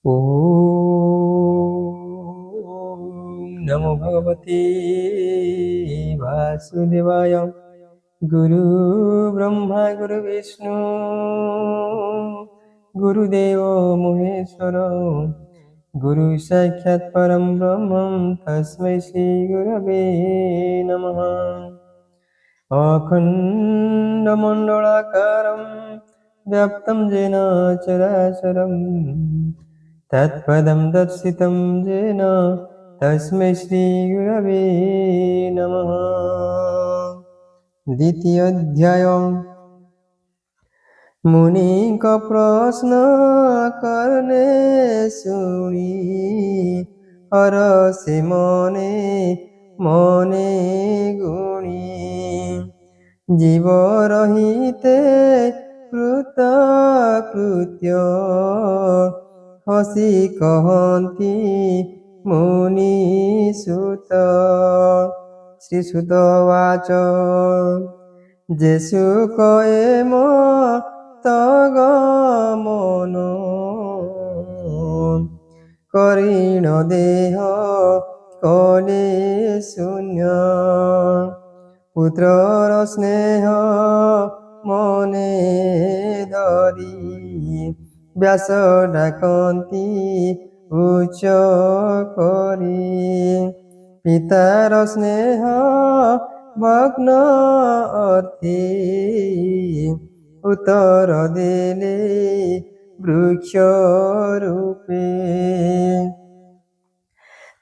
ॐ नमो भगवते वासुदेवाय। गुरु ब्रह्मा गुरु विष्णु गुरुदेव महेश्वर, गुरु साक्षात् परं ब्रह्म तस्मै श्री गुरवे नमः। अखण्डमण्डलाकारं व्याप्तं येन चराचरं तत्पदं दर्शितं येन तस्मै श्रीगुरवे नमः। द्वितीयोऽध्याय। मुनि का प्रश्न करने सुनी हरषि मने मने गुणी। जीव रहिते कृतकृत्य हसी कहती मुनि सुत। श्री सुतवाच जे सुख एम तगमन करीण देह कले शून्य। पुत्रर स्नेह मने धरी व्यास डाकती उच्च करी। पितार स्नेह भग्न अर्थी उत्तर देले वृक्ष रूपे।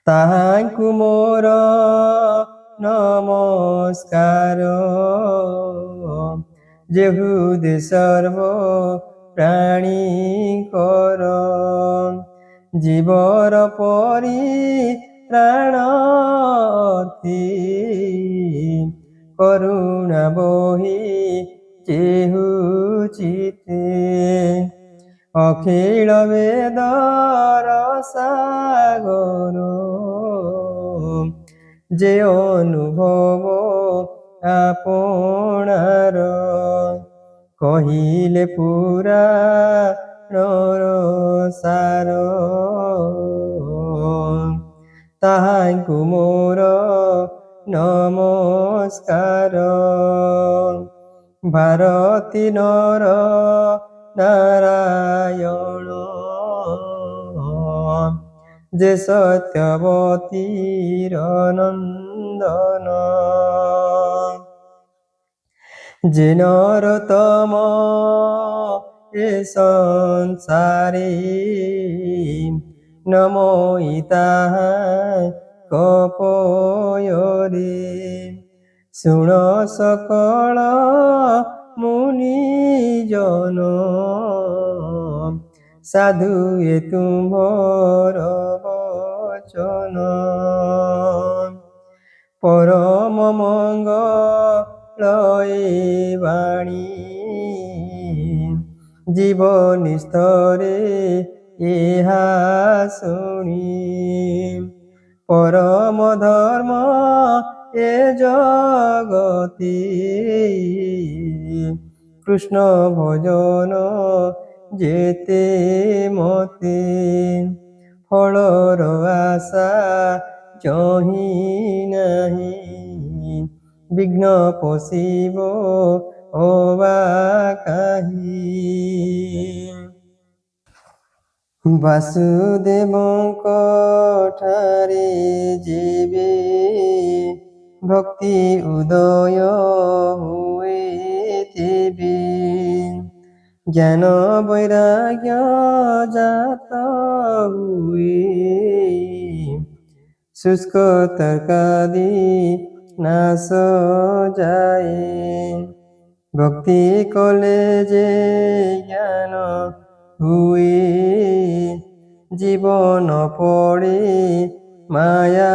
ताहांकु मोर नमस्कार जेहुद सर्व प्राणी कर। जीवर परित्राणार्थी करुणा बही जेहु चिते। अखिल वेदर सागर जे अनुभव आपणार। कहिले पुरा नर सार ताहांकु मोर नमस्कार। भारती नर नारायण जे सत्यवतीर नंदन। जे नरोत्तम ए संसारे नमो इताहा कपयोरे। शुण सकल मुनिजन साधु ए तुम्हार वचन। परम मंगल ए वाणी जीवन स्तरे एहा शुणी। परम धर्म ए जगती कृष्ण भजन जेते मते। फलर आशा जही नहीं विघ्न पशिब अवा काहि। वासुदेवଙ୍କ ठारे जेबे भक्ति उदय हुए तेबे। ज्ञान वैराग्य जात हुए शुष्क तर्कादि नाश जाए। भक्ति कले जे ज्ञान हुए जीवन पड़े माया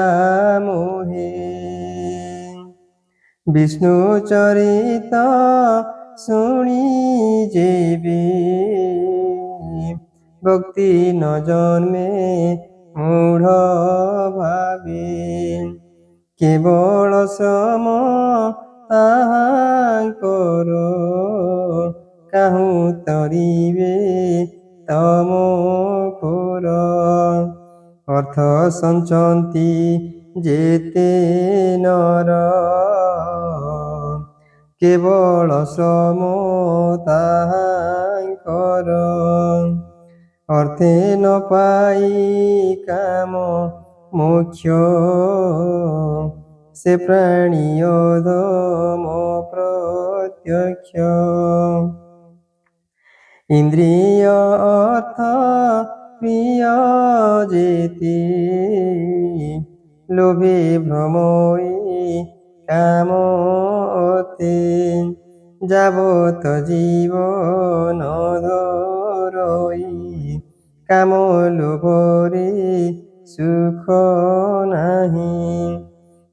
मोहे। विष्णु चरित शुणी जेबे भक्ति न जन्मे मूढ़ भावे। केवल श्रम ताहांकर काहू तरिबे तम घोर। ଅର୍ଥ ସଞ୍ଚନ୍ତି ଯେତେ ନର, କେବଳ ଶ୍ରମ ତାହାଙ୍କର। ଅର୍ଥେ ନ ପାଇ କାମ ମୋକ୍ଷ, ସେ ପ୍ରାଣୀ ଅଧମ ପ୍ରତ୍ୟକ୍ଷ। ଇନ୍ଦ୍ରିୟ ଅର୍ଥ ପ୍ରିୟ ଯେତେ, লোভে ভ্রমই কাম অতে। যাবত জীবন ধরই, কাম লোভরে সুখ নাহি।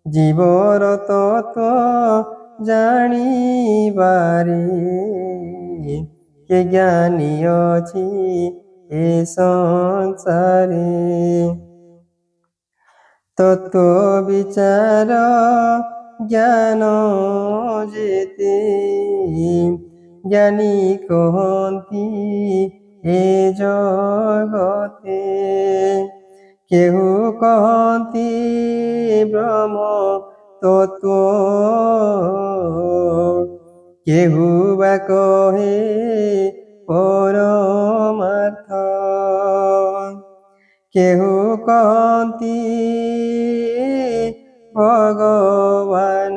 জীবর তত্ত্ব জানিবারে, কে জ্ঞানী ଅଛି এ সংসারে। তত্ত্ব বিচার জ্ঞান যেতে, জ্ঞানী কহନ୍ତି এ জগতে। কেহু কহନ୍ତି ব্রহ্ম তত্ত্ব, কেহু বা কহে পরমার্থ। কেহু কহନ୍ତି ভগবান,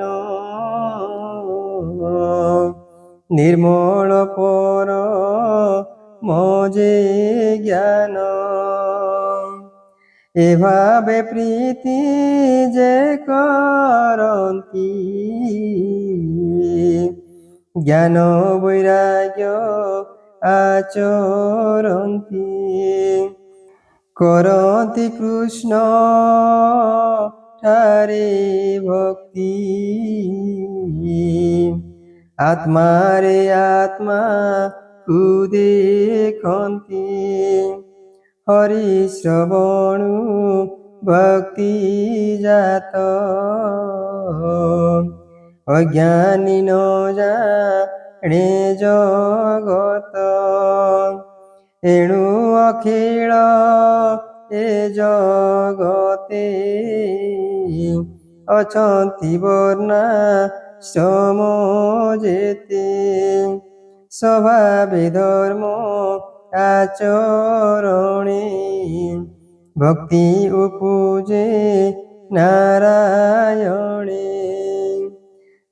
ନିର୍ମଳ ପରମ ଯେ ଜ୍ଞାନ। এভাবে প্রীতি যে করନ୍ତି, জ্ঞান বৈরাগ্য আচরନ୍ତି। କରନ୍ତି କୃଷ୍ଣ ଠାରେ ଭକ୍ତି, ଆତ୍ମାରେ ଆତ୍ମାକୁ ଦେଖନ୍ତି। হরি শ্রবণু ভক্তি জাত, অজ্ঞানী ন জানে জগত। এণু অখিଳ এ জগতে, ଅଛନ୍ତି ବର୍ଣ୍ଣାଶ୍ରମ ଯେତେ। স্বভাবে ধর্ম আচরণে, ভক্তি উপজে নারায়ণে।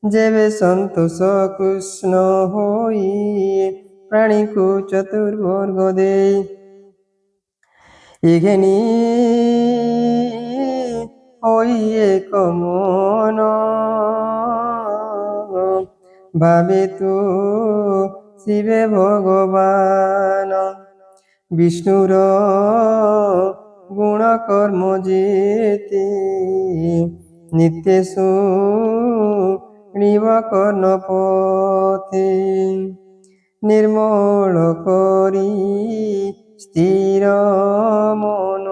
যেবে সন্তোষ কৃষ্ণ হই, প্রাণীକୁ চতুর্বর্গ দেই। ইঘেনি হই এক মন, ভাবে তু শিবে ভগবান। বিষ্ণুর গুণ কর্ম যেতে, নিত্য শুনিব কর্ণ পথে। নির্মল করি স্থির মন,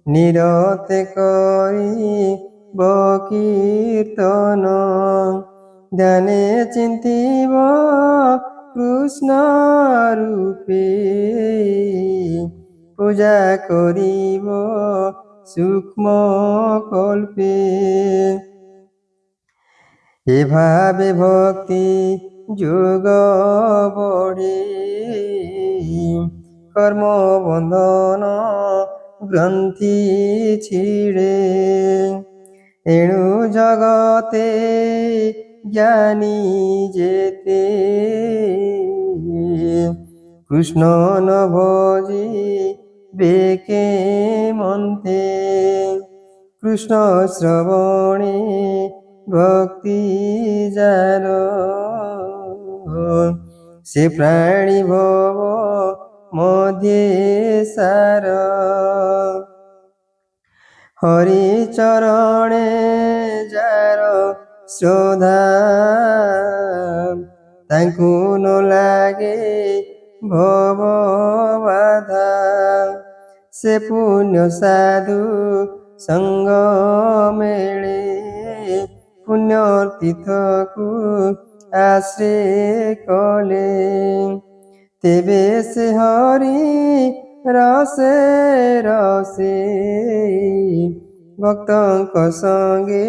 নিরতে করিব কীর্তন। ধ্যানে চিন্তিব কৃষ্ণ রূপে, পূজা করিব সূক্ষ্ম কল্পে। এভাবে ভক্তি যোগ বড়ে, কর্ম বন্ধন গ্রন্থি ছিড়ে। এণু জগতে জ্ঞানী যেতে, কৃষ্ণ ন ভজি বেকে মন্তে। কৃষ্ণ শ্রবণে ভক্তি যার, সে প্রাণী ভব মধ্যে সার। হরি চরণে যার শ্রদ্ধা, ତାଙ୍କୁ ନ ଲାଗେ ଭବ ବାଧା। ସେ ପୁଣ୍ୟ ସାଧୁ ସଙ୍ଗ ମେଳେ, ପୁଣ୍ୟ ତୀର୍ଥକୁ ଆଶ୍ରୟ କଲେ। ତେବେ ସେ ହରି ରସେ ରସେ ଭକ୍ତଙ୍କ ସଙ୍ଗେ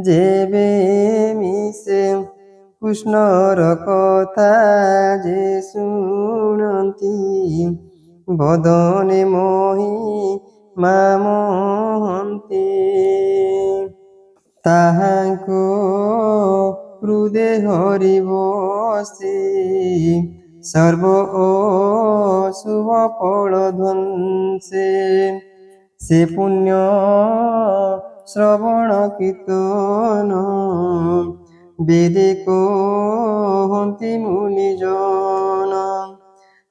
ଯେବେ ମିଶେ କୃଷ୍ଣର କଥା ଯେ ଶୁଣନ୍ତି ବଦନେ ମୋହି ମାମହନ୍ତି ତାହାଙ୍କୁ ହୃଦେ ହରି ବସେ ସର୍ବ ଅଶୁଭ ଫଳ ଧ୍ୱଂସେ ସେ ପୁଣ୍ୟ ଶ୍ରବଣ କୀର୍ତ୍ତନ ବେଦେ କହନ୍ତି ମୁନିଜନ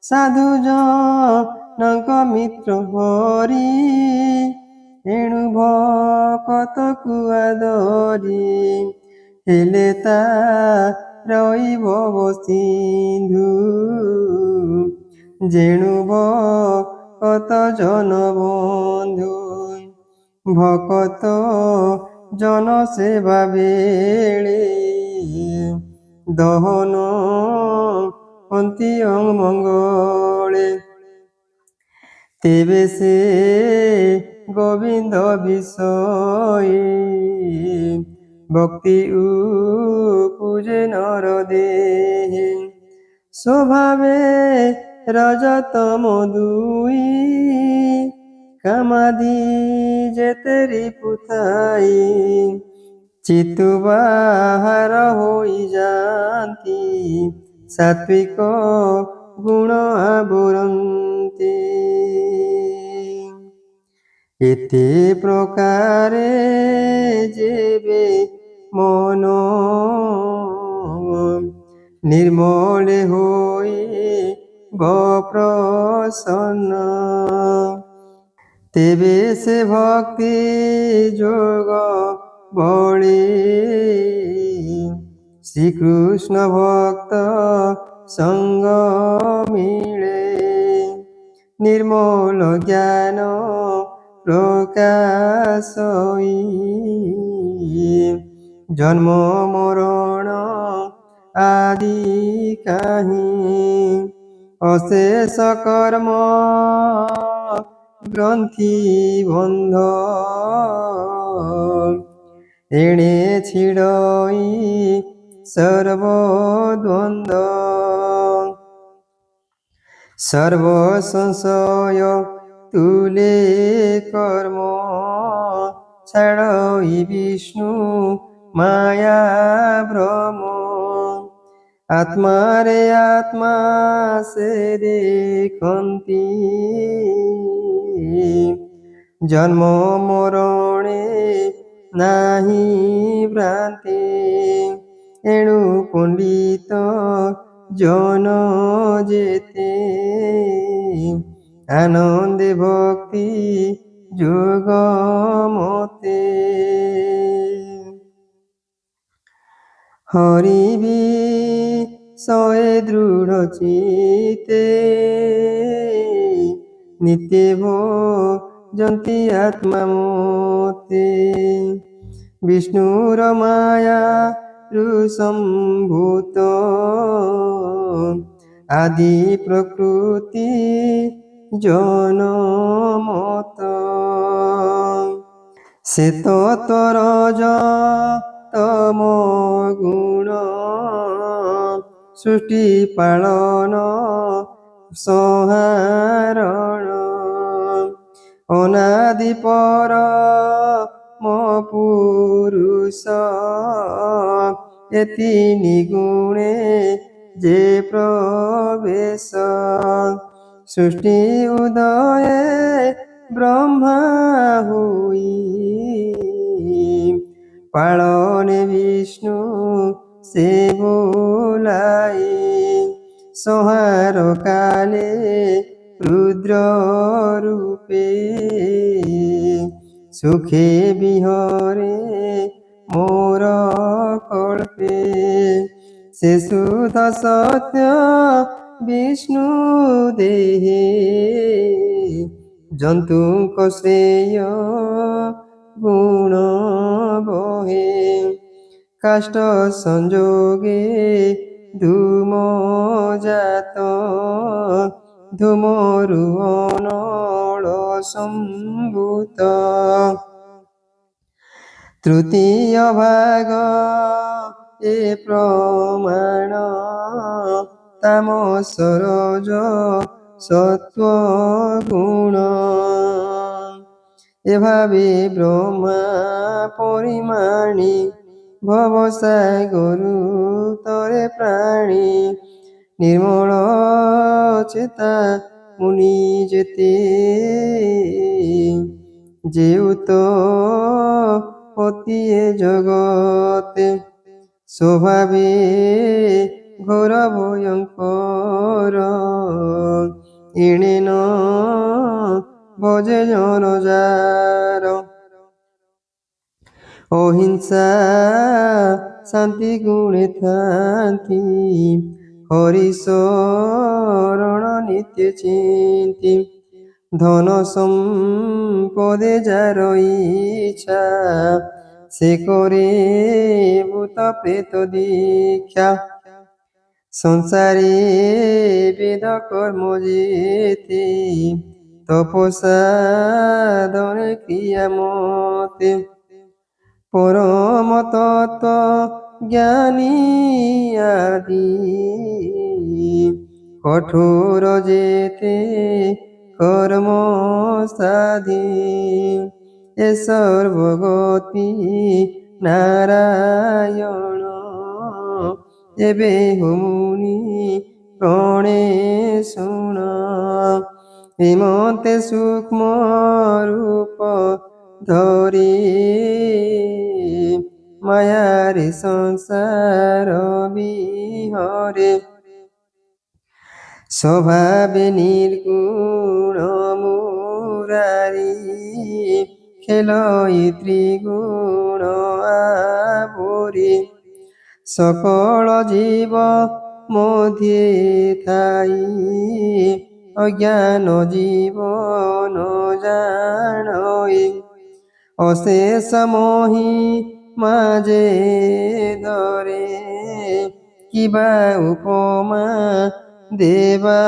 ସାଧୁ ଜନଙ୍କ ମିତ୍ର ହରି ଏଣୁ ଭକତକୁ ଆଦରି ହେଲେ ତା ରହିବ ସିନ୍ଧୁ ଯେଣୁ ଭକତ জন ବନ୍ଧୁ ଭକତ জন ସେବା ବେଳେ ଦହନ ହନ୍ତି ଅମଙ୍ଗଳେ ତେବେ ସେ ଗୋବିନ୍ଦ ବିଷয়ে ଭକ୍ତି উপজে নর দেহে স্বভাবে রজতম দুই কামাদি যেতে রিপুথাই চিত্তু বাহার হই যাନ୍ତି সাত্বিক গুণ আবরন্তি এতে প্রকারে যেবে মন নির্মলে হই প্রসন্ন তেবে সে ভক্তি যোগ বলে শ্রীকৃষ্ণ ভক্ত সঙ্গ মিলে নির্মল জ্ঞান প্রকাশই জন্ম মরণ আদি কাহি অশেষ কর্ম গ্রন্থি বন্ধ এণে ছিড়ই সর্বদ্বন্দ্ব সর্ব সংশয় তুলে কর্ম ছাড়ই বিষ্ণু মায়া ভ্রম আত্মারে আত্মা সে দেখন্তি জন্ম মরণে নাহি ভ্রান্তি এণু পণ্ডিত জন যেতে আনন্দে ভক্তি যোগ মতে হরি বিষয়ে দৃঢ় চিতে নিত্য ভজন্তি আত্মা মতে বিষ্ণুর মায়া সম্ভূত আদি প্রকৃতি জনমত সে তরজ তম গুণ সৃষ্টি পালন সংহারণ অনাদি পর পুরুষ এতি নিগুণে যে প্রবেশ সৃষ্টি উদয়ে ব্রহ্মা হুই পালনে বিষ্ণু সে বোলাই সংহার কালে রুদ্র রূপে সুখে বিহরে মোর কল্পে সে শুদ্ধ সত্য বিষ্ণু দেহে জন্তুଙ୍କ শ্রেয় গুণ বহে কাষ্ঠ সংযোগে ধূম জাত ଧୂମରୁ ଅନଳ ସମ୍ଭୂତ। ତୃତୀୟ ଭାଗ ଏ ପ୍ରମାଣ ତାମସ ରଜ ସତ୍ୱ ଗୁଣ। এভাবে ব্রহ্মা পরিমাণে ভবসাগরু তরে প্রাণী নির্মল চেতা মুনি যেতে যেউত পতিয়ে জগতে স্বভাবে ঘোর ভয়ঙ্কর এণে ন ভজে জনজার। অহিংসা শান্তি গুণে থান্তি হরি শরণ নিত্য চিন্তি ধন সম্পদে যার ইচ্ছা সে করে ভূত প্রেত দীক্ষা। সংসারে বেদ কর্ম যেতে তপসাধনে ক্রিয়ামতে পরম তত্ত্ব জ্ঞানী আদি কঠোর যেতে কর্ম সাধি এ সর্বগতি নারায়ণ ଏବେ ହୁମୁନି ପ୍ରଣେ ଶୁଣ ଏମତେ ସୂକ୍ଷ୍ମ ରୂପ ଧରି ମାୟାରେ ସଂସାର ବିହରେ ସ୍ୱଭାବେ ନିର୍ଗୁଣ ମୁରାରି ଖେଳଇ ତ୍ରିଗୁଣ ଆବୋରି সকল জীব মধ্যে থাই অজ্ঞান জীবন জানই অশেষ মোহি মাঝে ধরে কিবা উপমা দেবা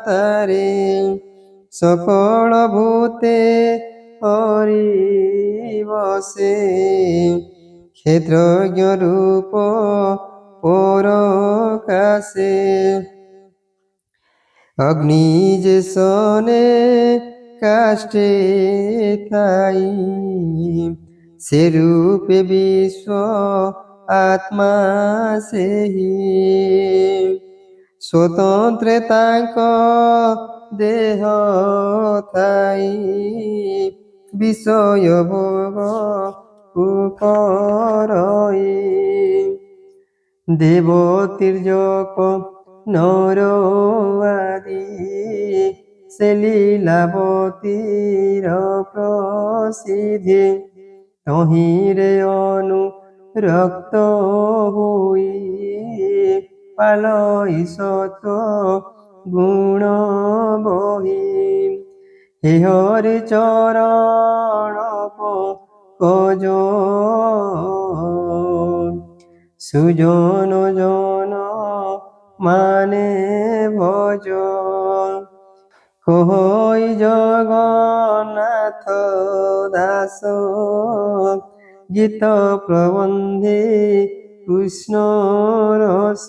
তারে সকল ভূতে হরি বসে ক্ষেত্রজ্ঞ রূপ পরকাশে অগ্নি যে সনে কাষ্ঠে থাই সে রূপে বিশ্ব আত্মা সেহি স্বতন্ত্রে তাঙ্ক দেহ থাই বিষয় ভোগ উপরই দেব তির্যক নর আদি সে লীলাবতীর প্রসিদ্ধি তহিরে অনুরক্ত হই পালই সত গুণ বহি হে হরি চরণ কজ সুজন জন মানে ভজ কহই জগন্নাথ দাস গীত প্রবন্ধে কৃষ্ণ রস।